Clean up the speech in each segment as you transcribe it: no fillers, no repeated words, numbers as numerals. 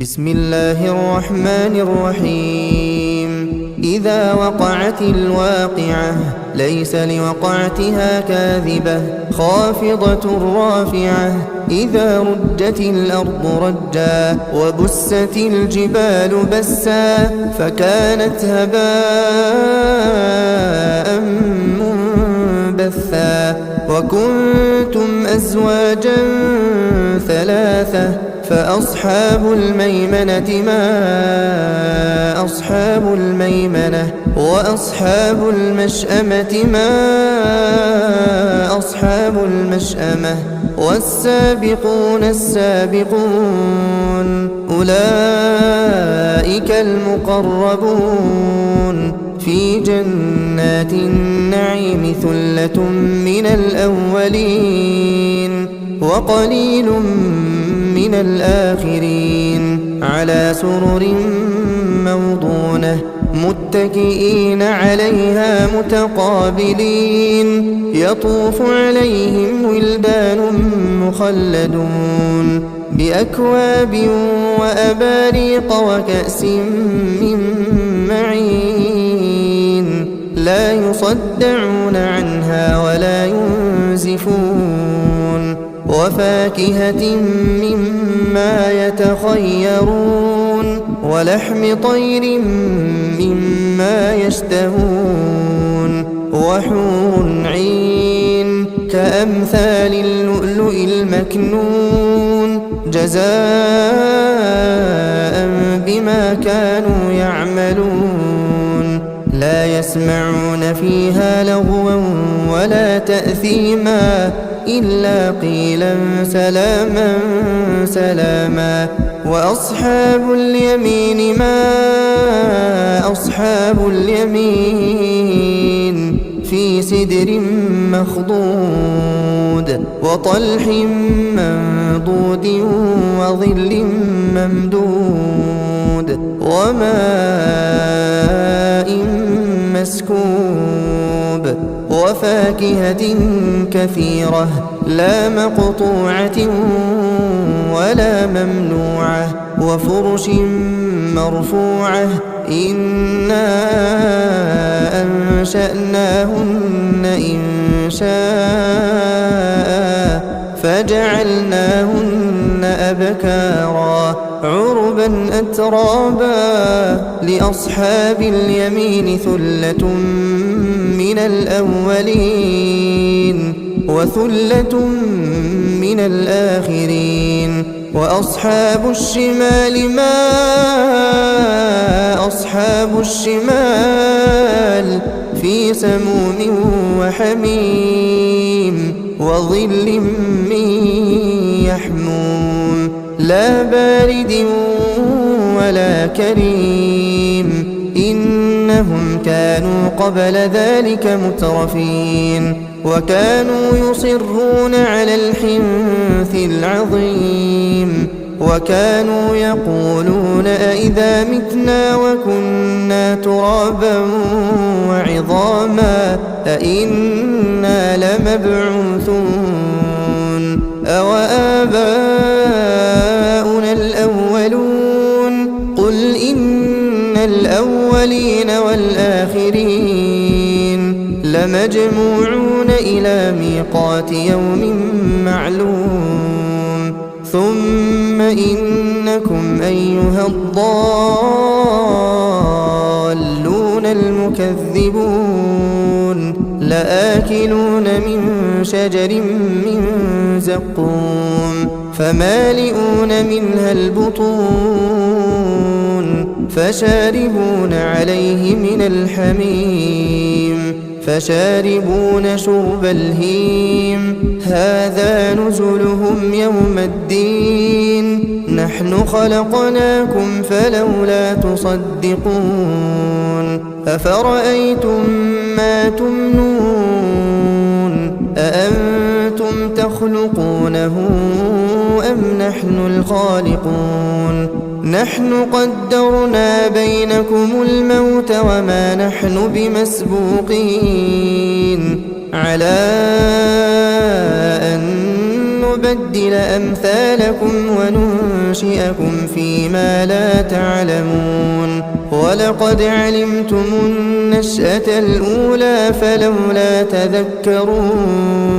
بسم الله الرحمن الرحيم. إذا وقعت الواقعة ليس لوقعتها كاذبة خافضة رافعة. إذا رجت الأرض رجا وبست الجبال بسا فكانت هباء منبثا. وكنتم أزواجا ثلاثة فأصحاب الميمنة ما أصحاب الميمنة وأصحاب المشأمة ما أصحاب المشأمة والسابقون السابقون أولئك المقربون في جنات النعيم ثلة من الأولين وقليل من الآخرين على سرر موضونة متكئين عليها متقابلين يطوف عليهم ولدان مخلدون بأكواب وأباريق وكأس من معين لا يصدعون عنها ولا ينزفون وفاكهة مما يتخيرون ولحم طير مما يشتهون وحور عين كأمثال اللؤلؤ المكنون جزاء بما كانوا يعملون لا يسمعون فيها لغوا ولا تأثيما إلا قيلا سلاما سلاما. وأصحاب اليمين ما أصحاب اليمين في سدر مخضود وطلح منضود وظل ممدود وماء مسكوب وفاكهة كثيرة لا مقطوعة ولا ممنوعة وفرش مرفوعة إنا أنشأناهن إنشاء فجعلناهن أبكارا عربا أترابا لأصحاب اليمين ثلة من الأولين وثلة من الآخرين. وأصحاب الشمال ما أصحاب الشمال في سموم وحميم وظل من يحموم لا بارد ولا كريم إنهم كانوا قبل ذلك مترفين وكانوا يصرون على الحنث العظيم وكانوا يقولون أئذا متنا وكنا ترابا وعظاما أئنا لمبعوثون أو آباؤنا الأولون قل إن الأولين والآخرين لمجموعون إلى ميقات يوم معلوم ثم إنكم أيها الضالون المكذبون لآكلون من شجر من زقوم فمالئون منها البطون فشاربون عليه من الحميم فشاربون شرب الهيم هذا نزلهم يوم الدين نحن خلقناكم فلولا تصدقون أفرأيتم ما تمنون أأنتم تخلقونه أم نحن الخالقون نحن قدرنا بينكم الموت وما نحن بمسبوقين على أن نبدل أمثالكم وننشئكم فيما لا تعلمون ولقد علمتم النشأة الأولى فلولا تذكرون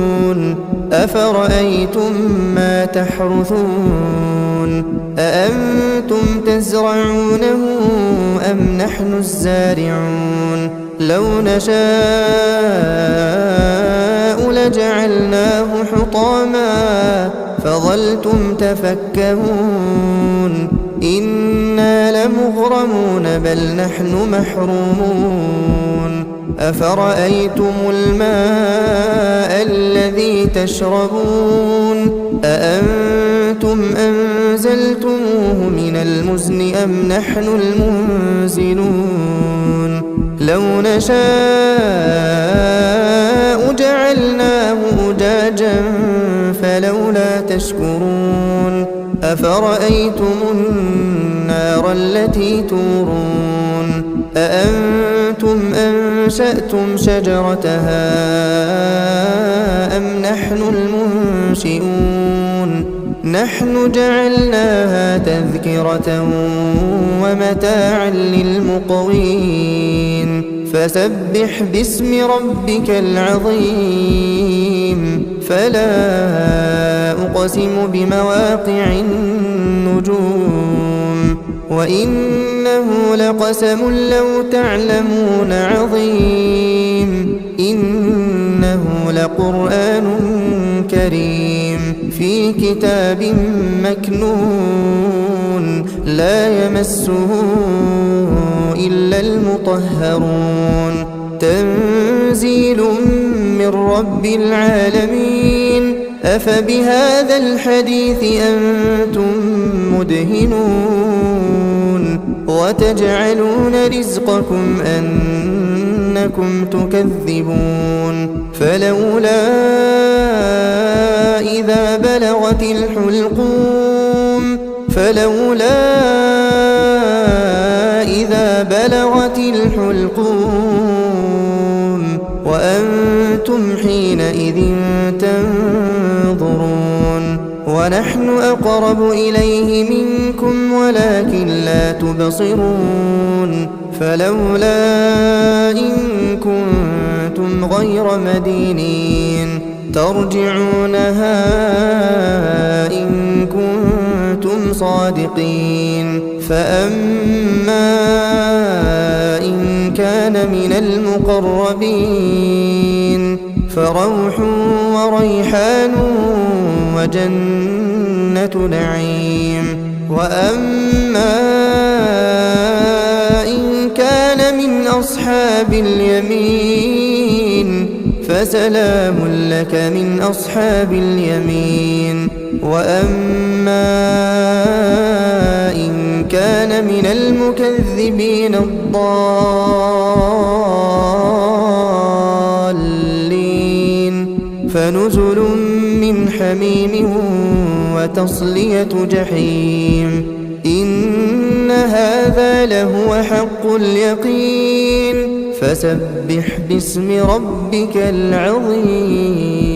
أفرأيتم ما تحرثون أأنتم تزرعونه أم نحن الزارعون لو نشاء لجعلناه حطاما فظلتم تفكهون إنا لمغرمون بل نحن محرومون أفرأيتم الماء الذي تشربون أأنتم أنزلتموه من المزن أم نحن المنزلون لو نشاء جعلناه أجاجا فلولا تشكرون أفرأيتم النار التي تورون أأنتم أنشأتم شجرتها أم نحن المنشئون نحن جعلناها تذكرة ومتاعا للمقوين فسبح باسم ربك العظيم فلا أقسم بمواقع النجوم وإنه لقسم لو تعلمون عظيم إنه لقرآن كريم في كتاب مكنون لا يمسه إلا المطهرون تنزيل من رب العالمين أفبهذا الحديث أنتم مدهنون وتجعلون رزقكم أنكم تكذبون فلولا إذا بلغت الحلقوم وأنتم حينئذ تنظرون ونحن أقرب إليه منكم ولكن لا تبصرون فلولا إن كنتم غير مدينين ترجعونها إن كنتم صادقين فأما إن كان من المقربين فروح وريحان وجنة نعيم وأما إن كان من أصحاب اليمين فسلام لك من أصحاب اليمين وأما إن كان من المكذبين الضالين فنزل من حميم وتصلية جحيم إن هذا لهو حق اليقين فسبح باسم ربك العظيم